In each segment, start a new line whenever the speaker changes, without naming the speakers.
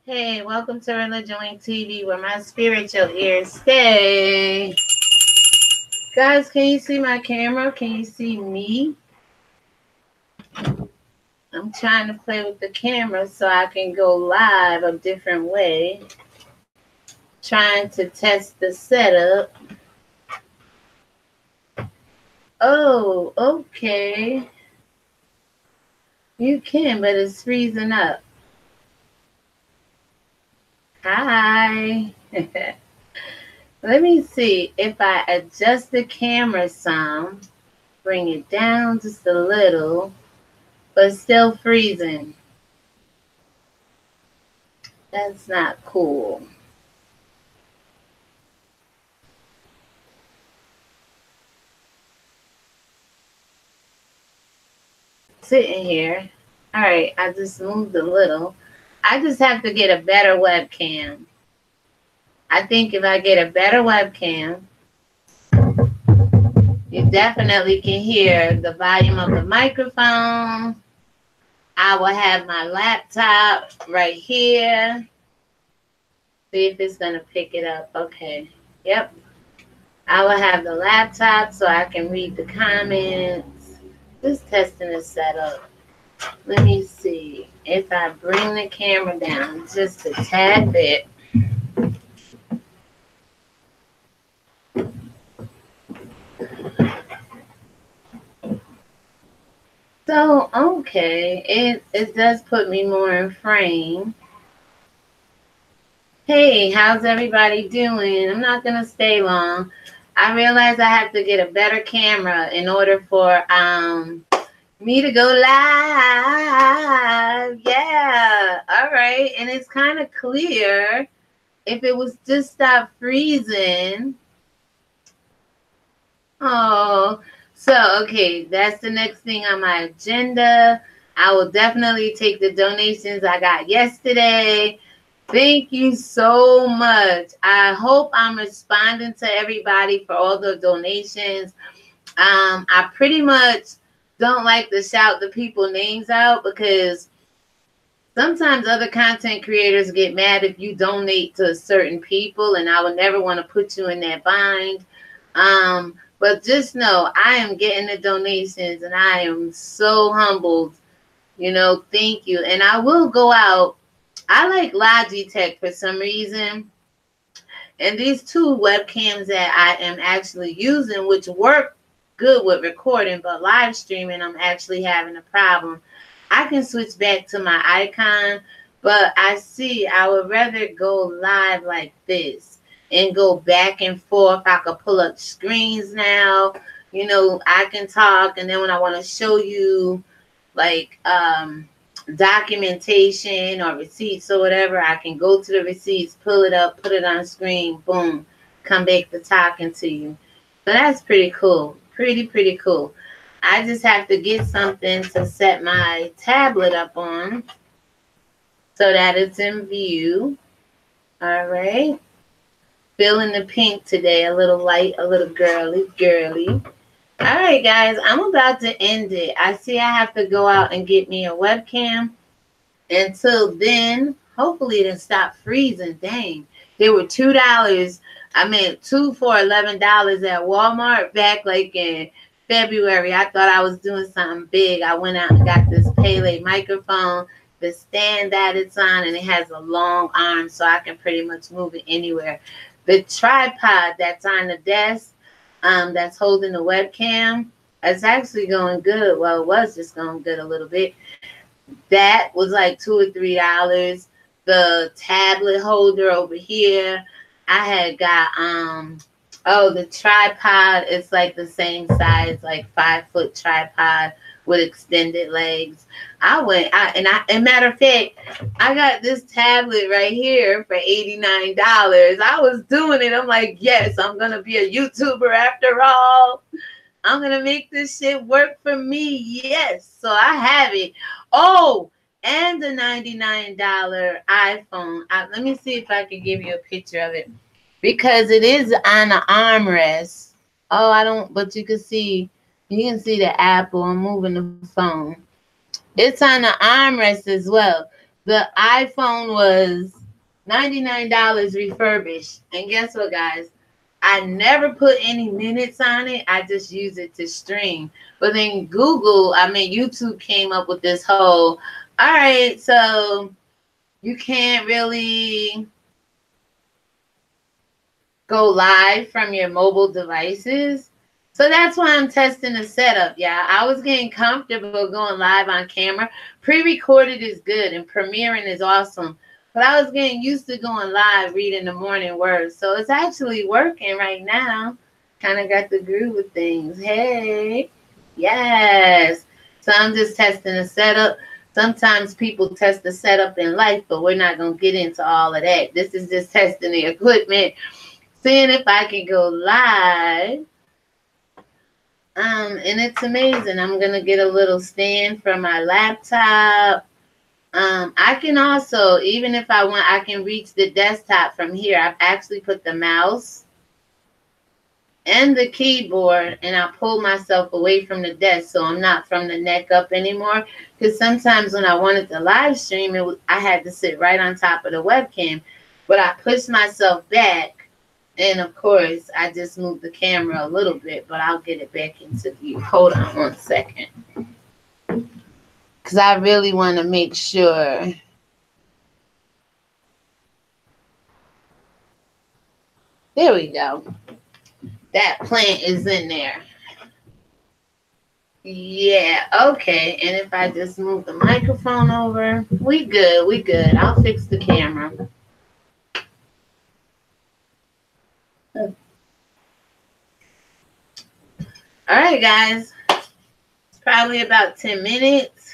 Hey, welcome to ReligionWinked TV, where my spiritual ears stay. Guys, can you see my camera? Can you see me? I'm trying to play with the camera so I can go live a different way. Trying to test the setup. Oh, okay. You can, but it's freezing up. Hi. Let me see if I adjust the camera some, bring it down just a little, but still freezing. That's not cool. Sitting here. All right, I just moved a little. I just have to get a better webcam. I think if I get a better webcam, you definitely can hear the volume of the microphone. I will have my laptop right here. See if it's going to pick it up. Okay. Yep. I will have the laptop so I can read the comments. Just testing the setup. Let me see if I bring the camera down just a tad bit. So, okay, it does put me more in frame. Hey, how's everybody doing? I'm not going to stay long. I realize I have to get a better camera in order for me to go live. Yeah, all right. And it's kind of clear. If it was just stop freezing. Oh, so, okay, that's the next thing on my agenda. I will definitely take the donations I got yesterday. Thank you so much. I hope I'm responding to everybody for all the donations. I pretty much don't like to shout the people names out because sometimes other content creators get mad if you donate to certain people, and I would never want to put you in that bind. But just know I am getting the donations and I am so humbled. You know, thank you. And I will go out. I like Logitech for some reason. And these two webcams that I am actually using, which work good with recording, but live streaming, I'm actually having a problem. I can switch back to my icon, but I would rather go live like this and go back and forth. I could pull up screens now. You know, I can talk, and then when I want to show you like documentation or receipts or whatever, I can go to the receipts, pull it up, put it on screen, boom, come back to talking to you. So that's pretty cool. Pretty cool. I just have to get something to set my tablet up on so that it's in view. All right. Feeling the pink today, a little light, a little girly. All right, guys, I'm about to end it. I see I have to go out and get me a webcam. Until then, hopefully it'll stop freezing. Dang, they were $2. I meant 2 for $11 at Walmart back like in February. I thought I was doing something big. I went out and got this Pele microphone, the stand that it's on, and it has a long arm so I can pretty much move it anywhere. The tripod that's on the desk, that's holding the webcam, it's actually going good. Well, it was just going good a little bit. That was like $2 or $3. The tablet holder over here, I had got the tripod is like the same size, like 5-foot tripod with extended legs. And matter of fact, I got this tablet right here for $89. I was doing it. I'm like, yes, I'm gonna be a YouTuber after all. I'm gonna make this shit work for me. Yes, so I have it. Oh, and the $99 iPhone. Let me see if I can give you a picture of it because it is on an armrest. Oh, but you can see the Apple. I'm moving the phone. It's on the armrest as well. The iPhone was $99 refurbished. And guess what, guys? I never put any minutes on it. I just use it to stream. But then YouTube came up with this whole, all right, so you can't really go live from your mobile devices. So that's why I'm testing the setup. Yeah, I was getting comfortable going live on camera. Pre-recorded is good and premiering is awesome. But I was getting used to going live, reading the morning words. So it's actually working right now. Kind of got the groove of things. Hey, yes. So I'm just testing the setup. Sometimes people test the setup in life, but we're not going to get into all of that. This is just testing the equipment, seeing if I can go live. And it's amazing. I'm going to get a little stand for my laptop. I can also, even if I want, I can reach the desktop from here. I've actually put the mouse and the keyboard, and I pull myself away from the desk so I'm not from the neck up anymore. Because sometimes when I wanted to live stream, I had to sit right on top of the webcam. But I pushed myself back, and of course, I just moved the camera a little bit, but I'll get it back into view. Hold on 1 second. Because I really want to make sure. There we go. That plant is in there. Yeah, okay. And if I just move the microphone over, we good, we good. I'll fix the camera. All right, guys. It's probably about 10 minutes.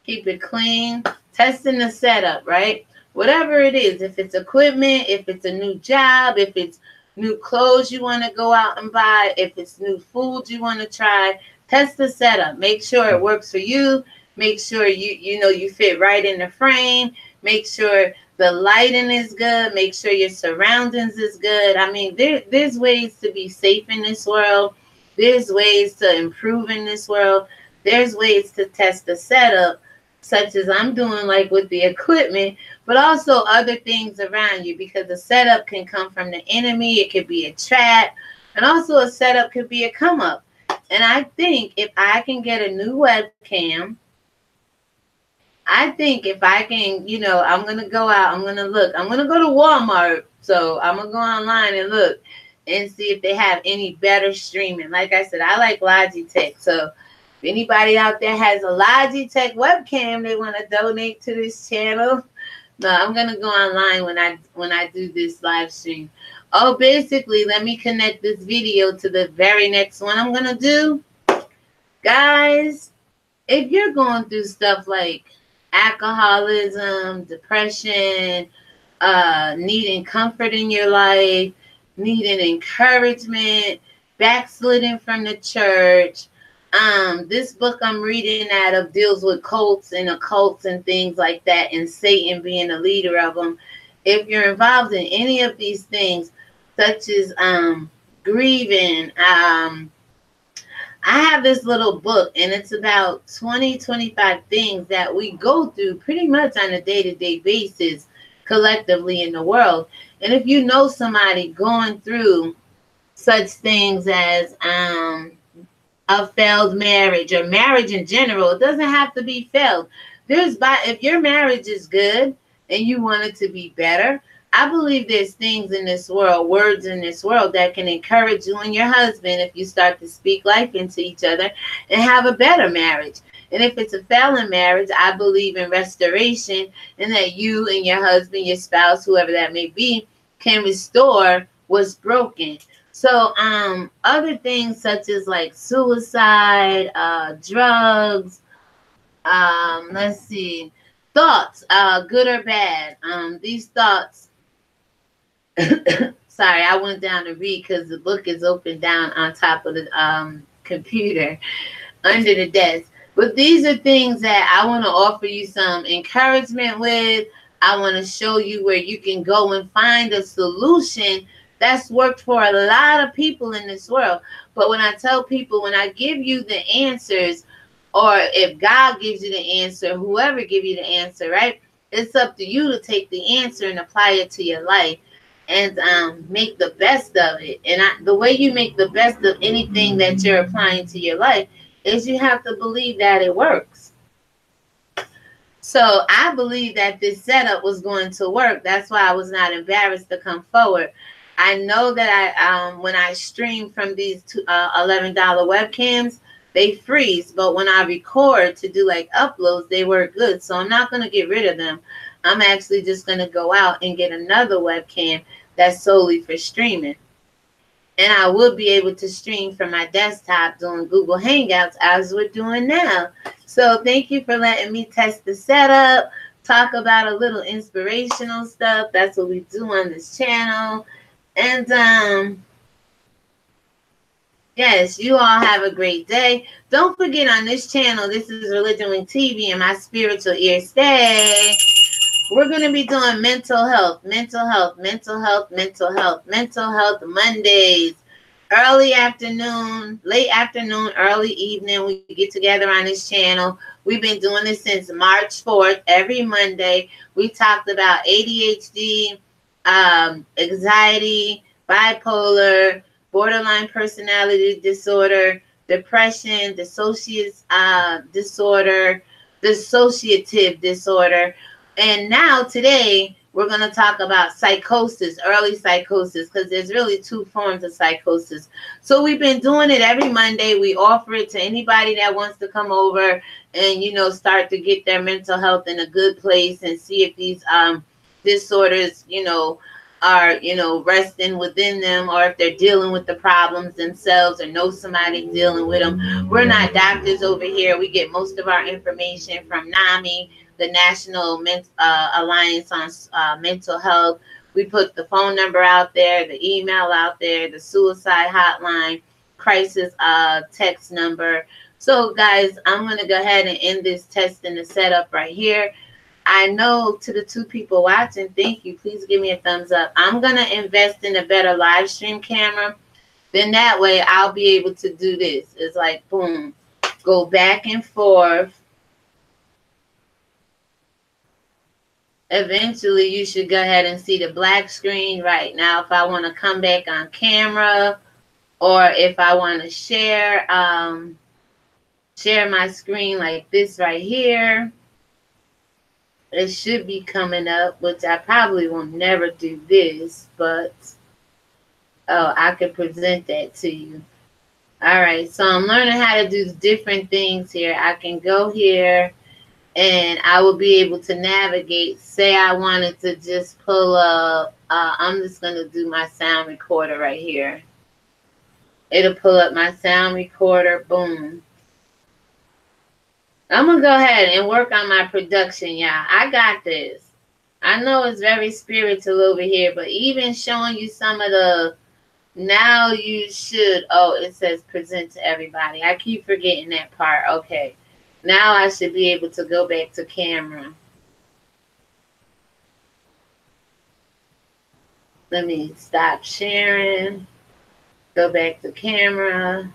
Keep it clean. Testing the setup, right? Whatever it is, if it's equipment, if it's a new job, if it's new clothes you want to go out and buy, if it's new food you want to try, test the setup. Make sure it works for you. Make sure you fit right in the frame. Make sure the lighting is good. Make sure your surroundings is good. I mean, there's ways to be safe in this world. There's ways to improve in this world. There's ways to test the setup, such as I'm doing like with the equipment, but also other things around you, because the setup can come from the enemy. It could be a trap, and also a setup could be a come up. And I think if I can get a new webcam, I think if I can, I'm going to go out, I'm going to look, I'm going to go to Walmart. So I'm going to go online and look and see if they have any better streaming. Like I said, I like Logitech. So if anybody out there has a Logitech webcam they want to donate to this channel, no, I'm going to go online when I do this live stream. Oh, basically, let me connect this video to the very next one I'm going to do. Guys, if you're going through stuff like alcoholism, depression, needing comfort in your life, needing encouragement, backsliding from the church, this book I'm reading out of deals with cults and occults and things like that, and Satan being a leader of them. If you're involved in any of these things, such as grieving, I have this little book, and it's about 25 things that we go through pretty much on a day-to-day basis collectively in the world. And if you know somebody going through such things as a failed marriage or marriage in general, it doesn't have to be failed. If your marriage is good and you want it to be better, I believe there's things in this world, words in this world that can encourage you and your husband if you start to speak life into each other and have a better marriage. And if it's a failing marriage, I believe in restoration, and that you and your husband, your spouse, whoever that may be, can restore what's broken. So other things such as like suicide, drugs, let's see, thoughts, good or bad. These thoughts, sorry, I went down to read because the book is open down on top of the computer under the desk. But these are things that I want to offer you some encouragement with. I want to show you where you can go and find a solution that's worked for a lot of people in this world. But when I tell people, when I give you the answers, or if God gives you the answer, whoever gives you the answer, right? It's up to you to take the answer and apply it to your life and make the best of it. And the way you make the best of anything that you're applying to your life is you have to believe that it works. So I believe that this setup was going to work. That's why I was not embarrassed to come forward. I know that when I stream from these $11 webcams, they freeze. But when I record to do like uploads, they work good. So I'm not going to get rid of them. I'm actually just going to go out and get another webcam that's solely for streaming. And I will be able to stream from my desktop doing Google Hangouts as we're doing now. So thank you for letting me test the setup, talk about a little inspirational stuff. That's what we do on this channel. And yes, you all have a great day. Don't forget, on this channel, this is ReligionWinked TV, and my spiritual ear stay. We're going to be doing mental health Mondays. Early afternoon, late afternoon, early evening, we get together on this channel. We've been doing this since March 4th, every Monday. We talked about ADHD, anxiety, bipolar, borderline personality disorder, depression, dissociative disorder. And now today, we're going to talk about psychosis, early psychosis, because there's really two forms of psychosis. So we've been doing it every Monday. We offer it to anybody that wants to come over and, you know, start to get their mental health in a good place and see if these disorders, you know, are, you know, resting within them, or if they're dealing with the problems themselves or know somebody dealing with them. We're not doctors over here. We get most of our information from NAMI, the National Alliance on Mental Health. We put the phone number out there, the email out there, the suicide hotline, crisis text number. So guys, I'm going to go ahead and end this test and the setup right here. I know, to the two people watching, thank you. Please give me a thumbs up. I'm going to invest in a better live stream camera. Then that way I'll be able to do this. It's like, boom, go back and forth. Eventually, you should go ahead and see the black screen right now. If I want to come back on camera, or if I want to share my screen like this right here, it should be coming up, which I probably will never do this, but oh, I could present that to you. All right, so I'm learning how to do different things here. I can go here and I will be able to navigate. Say I wanted to just pull up, I'm just going to do my sound recorder right here. It'll pull up my sound recorder, boom. I'm going to go ahead and work on my production, y'all. I got this. I know it's very spiritual over here, but even showing you some of the, now you should, oh, it says present to everybody. I keep forgetting that part. Okay. Now I should be able to go back to camera. Let me stop sharing. Go back to camera.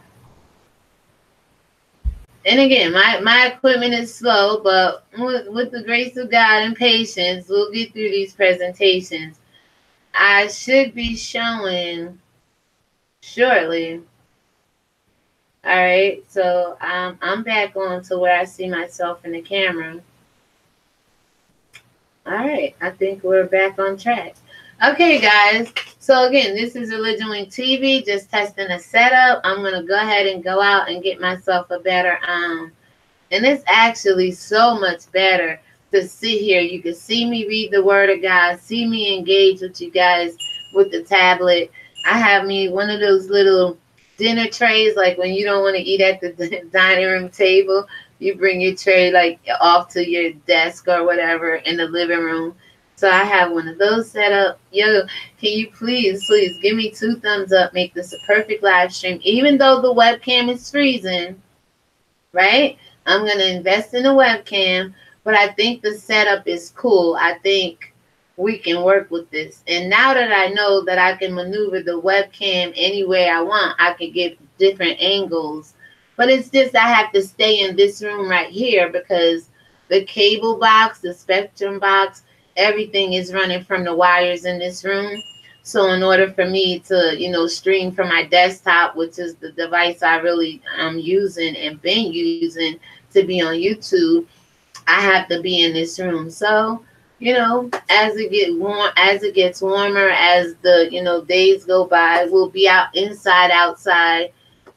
And again, my equipment is slow, but with the grace of God and patience, we'll get through these presentations. I should be showing shortly. All right, so I'm back on to where I see myself in the camera. All right, I think we're back on track. Okay, guys. So again, this is ReligionWinked TV, just testing a setup. I'm going to go ahead and go out and get myself a better, and it's actually so much better to sit here. You can see me read the Word of God, see me engage with you guys with the tablet. I have me one of those little dinner trays, like when you don't want to eat at the dining room table, you bring your tray like off to your desk or whatever in the living room. So I have one of those set up. Yo, can you please give me 2 thumbs up, make this a perfect live stream, even though the webcam is freezing, right? I'm going to invest in a webcam, but I think the setup is cool. I think we can work with this. And now that I know that I can maneuver the webcam any way I want, I can get different angles But it's just I have to stay in this room right here because the cable box, the spectrum box, everything is running from the wires in this room. So in order for me to, stream from my desktop, which is the device I really am using and been using to be on YouTube, I have to be in this room. So, as it gets warmer, as the, days go by, we'll be out inside, outside,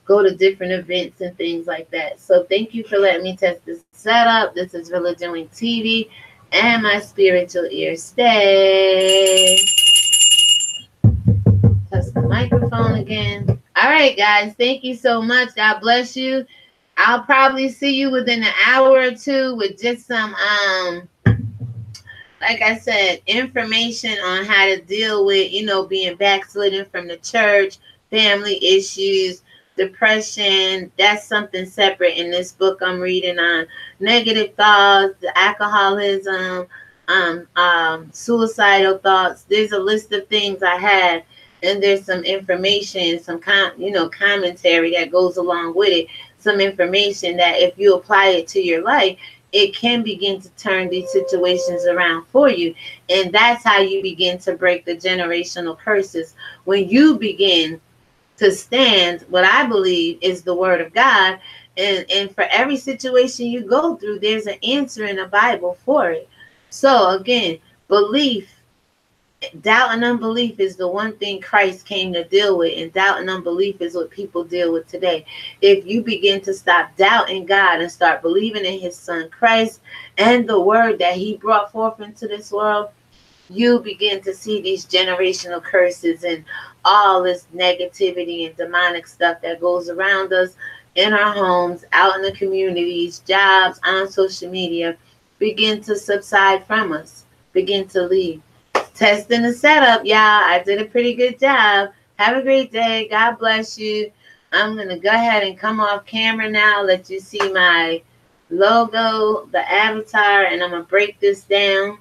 go to different events and things like that. So thank you for letting me test this setup. This is ReligionWinked TV and my spiritual ear. Stay. Test the microphone again. All right, guys. Thank you so much. God bless you. I'll probably see you within an hour or two with just some, like I said, information on how to deal with, being backslidden from the church, family issues, depression. That's something separate in this book I'm reading on. Negative thoughts, the alcoholism, suicidal thoughts. There's a list of things I have, and there's some information, some commentary that goes along with it. Some information that if you apply it to your life, it can begin to turn these situations around for you. And that's how you begin to break the generational curses. When you begin to stand, what I believe is the word of God. And for every situation you go through, there's an answer in the Bible for it. So again, belief, doubt and unbelief is the one thing Christ came to deal with, and doubt and unbelief is what people deal with today. If you begin to stop doubting God and start believing in his son Christ and the word that he brought forth into this world, you begin to see these generational curses and all this negativity and demonic stuff that goes around us in our homes, out in the communities, jobs, on social media, begin to subside from us, begin to leave. Testing the setup, y'all. I did a pretty good job. Have a great day. God bless you. I'm going to go ahead and come off camera now, let you see my logo, the avatar, and I'm going to break this down.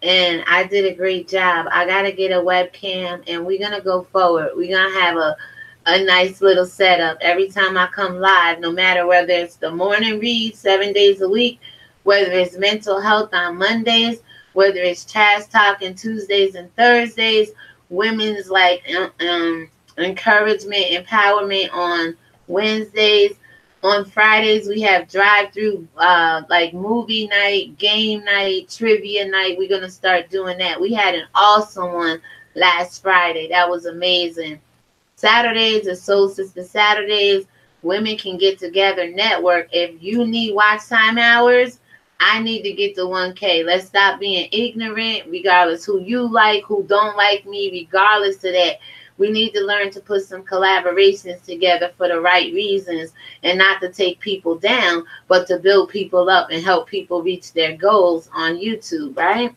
And I did a great job. I got to get a webcam, and we're going to go forward. We're going to have a nice little setup every time I come live, no matter whether it's the morning read 7 days a week, whether it's mental health on Mondays, whether it's Chaz Talking Tuesdays and Thursdays, women's encouragement, empowerment on Wednesdays. On Fridays, we have drive-through, movie night, game night, trivia night. We're going to start doing that. We had an awesome one last Friday. That was amazing. Saturdays are Soul Sister Saturdays. Women can get together, network. If you need watch time hours, I need to get to 1K. Let's stop being ignorant, regardless who you like, who don't like me, regardless of that. We need to learn to put some collaborations together for the right reasons and not to take people down, but to build people up and help people reach their goals on YouTube, right?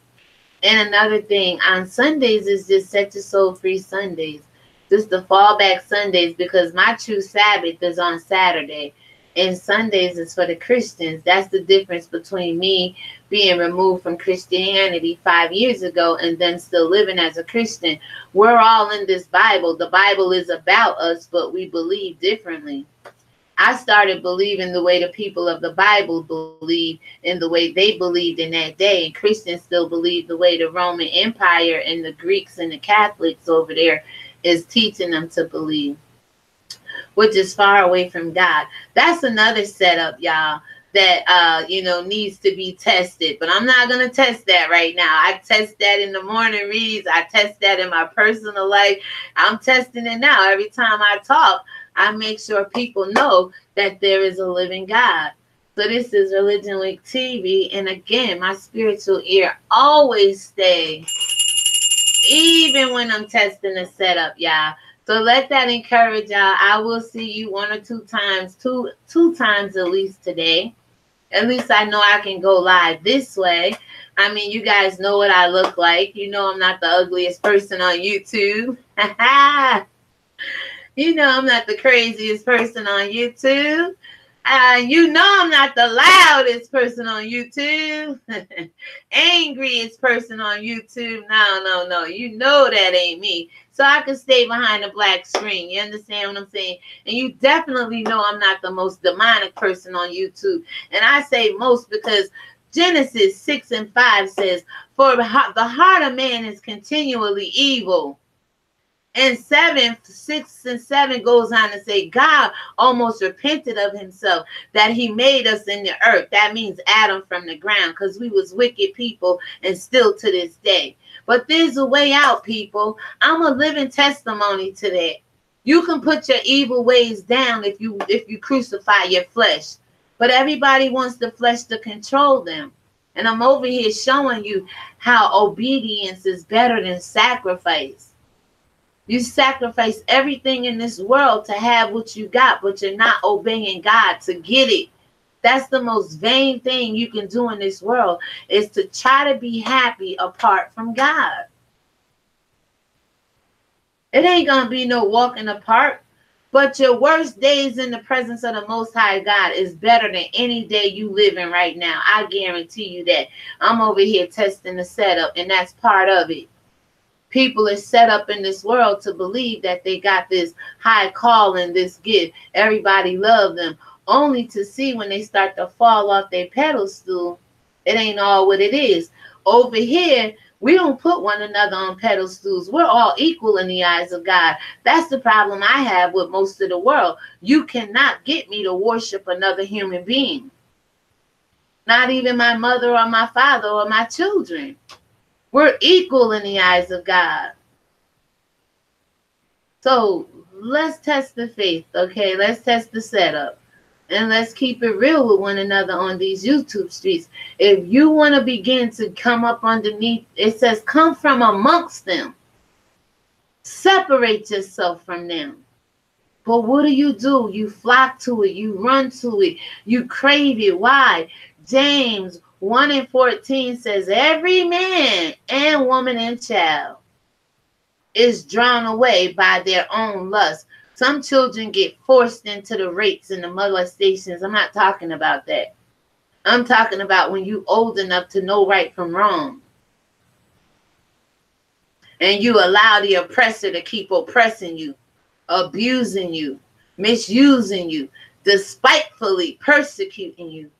And another thing, on Sundays is just Set Your Soul Free Sundays. Just the fallback Sundays, because my true Sabbath is on Saturday. And Sundays is for the Christians. That's the difference between me being removed from Christianity 5 years ago and then still living as a Christian. We're all in this Bible. The Bible is about us, but we believe differently. I started believing the way the people of the Bible believe in the way they believed in that day. And Christians still believe the way the Roman Empire and the Greeks and the Catholics over there is teaching them to believe, which is far away from God. That's another setup, y'all, that, needs to be tested. But I'm not going to test that right now. I test that in the morning reads. I test that in my personal life. I'm testing it now. Every time I talk, I make sure people know that there is a living God. So this is ReligionWinked TV. And again, my spiritual ear always stays, even when I'm testing the setup, y'all. So let that encourage y'all. I will see you one or two times, two times at least today. At least I know I can go live this way. I mean, you guys know what I look like. You know I'm not the ugliest person on YouTube. You know I'm not the craziest person on YouTube. You know I'm not the loudest person on YouTube. Angriest person on YouTube. No, no, no. You know that ain't me. So I can stay behind the black screen. You understand what I'm saying? And you definitely know I'm not the most demonic person on YouTube. And I say most because Genesis 6:5 says, for the heart of man is continually evil. And 6 and 7 goes on to say God almost repented of himself that he made us in the earth. That means Adam from the ground, because we was wicked people and still to this day. But there's a way out, people. I'm a living testimony to that. You can put your evil ways down if you crucify your flesh. But everybody wants the flesh to control them. And I'm over here showing you how obedience is better than sacrifice. You sacrifice everything in this world to have what you got, but you're not obeying God to get it. That's the most vain thing you can do in this world, is to try to be happy apart from God. It ain't going to be no walk in the park, but your worst days in the presence of the Most High God is better than any day you living right now. I guarantee you that. I'm over here testing the setup, and that's part of it. People are set up in this world to believe that they got this high calling, this gift. Everybody love them. Only to see when they start to fall off their pedestal, it ain't all what it is. Over here, we don't put one another on pedestals. We're all equal in the eyes of God. That's the problem I have with most of the world. You cannot get me to worship another human being. Not even my mother or my father or my children. We're equal in the eyes of God. So let's test the faith, okay? Let's test the setup. And let's keep it real with one another on these YouTube streets. If you want to begin to come up underneath, it says come from amongst them. Separate yourself from them. But what do? You flock to it. You run to it. You crave it. Why? James 1:14 says, every man and woman and child is drawn away by their own lust. Some children get forced into the rapes and the molestations. I'm not talking about that. I'm talking about when you old enough to know right from wrong. And you allow the oppressor to keep oppressing you, abusing you, misusing you, despitefully persecuting you.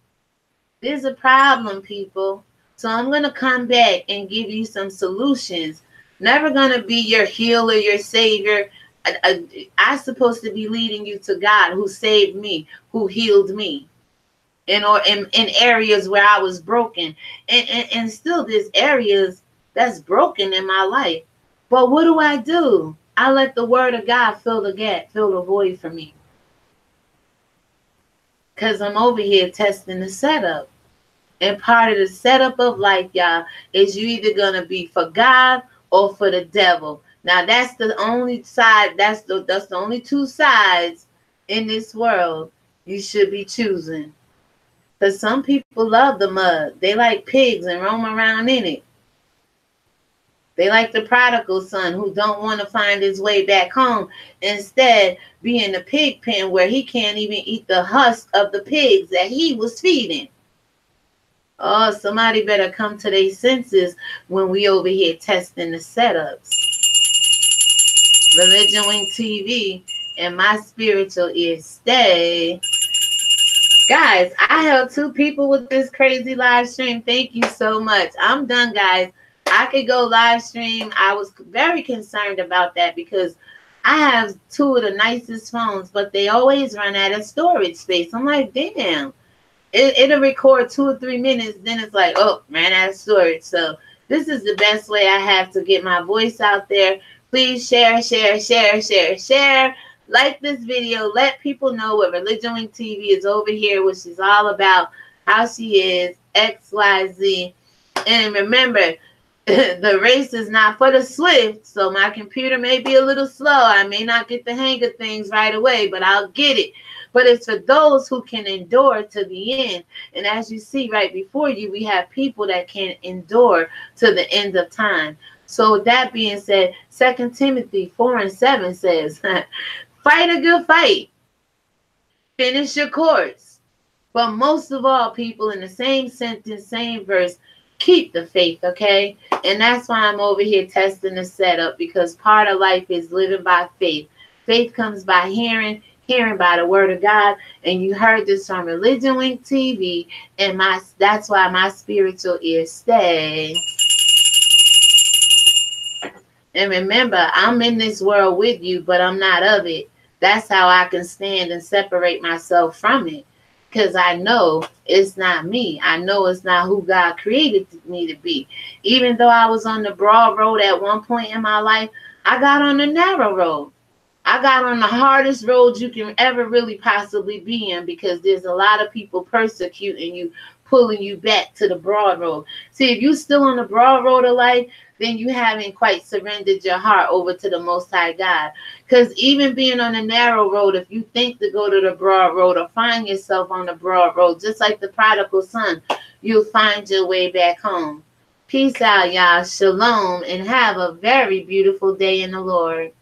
There's a problem, people. So I'm going to come back and give you some solutions. Never going to be your healer, your savior. I'm supposed to be leading you to God, who saved me, who healed me. In areas where I was broken. And still there's areas that's broken in my life. But what do? I let the word of God fill the gap, fill the void for me. Because I'm over here testing the setup. And part of the setup of life, y'all, is you either going to be for God or for the devil. Now, that's the only side, that's the only two sides in this world you should be choosing. Because some people love the mud. They like pigs and roam around in it. They like the prodigal son who don't want to find his way back home. Instead, be in the pig pen where he can't even eat the husk of the pigs that he was feeding. Oh, somebody better come to their senses when we over here testing the setups. ReligionWinked TV and my spiritual ears stay. Guys, I held 2 people with this crazy live stream. Thank you so much. I'm done, guys. I could go live stream. I was very concerned about that because I have 2 of the nicest phones, but they always run out of storage space. I'm like, damn. It'll record 2 or 3 minutes. Then it's like, oh, ran out of storage. So this is the best way I have to get my voice out there. Please share. Like this video. Let people know what ReligionWinked TV is over here, which is all about how she is, XYZ. And remember, the race is not for the swift, so my computer may be a little slow. I may not get the hang of things right away, but I'll get it. But it's for those who can endure to the end. And as you see right before you, we have people that can endure to the end of time. So with that being said, 2 Timothy 4:7 says, fight a good fight. Finish your course. But most of all, people, in the same sentence, same verse, keep the faith, okay? And that's why I'm over here testing the setup, because part of life is living by faith. Faith comes by hearing, hearing by the word of God. And you heard this from Religion Wink TV, and that's why my spiritual ears stay. And remember, I'm in this world with you, but I'm not of it. That's how I can stand and separate myself from it. Because I know it's not me. I know it's not who God created me to be. Even though I was on the broad road at one point in my life, I got on the narrow road. I got on the hardest road you can ever really possibly be in, because there's a lot of people persecuting you, pulling you back to the broad road. See, if you're still on the broad road of life, then you haven't quite surrendered your heart over to the Most High God. Because even being on the narrow road, if you think to go to the broad road or find yourself on the broad road, just like the prodigal son, you'll find your way back home. Peace out, y'all. Shalom, and have a very beautiful day in the Lord.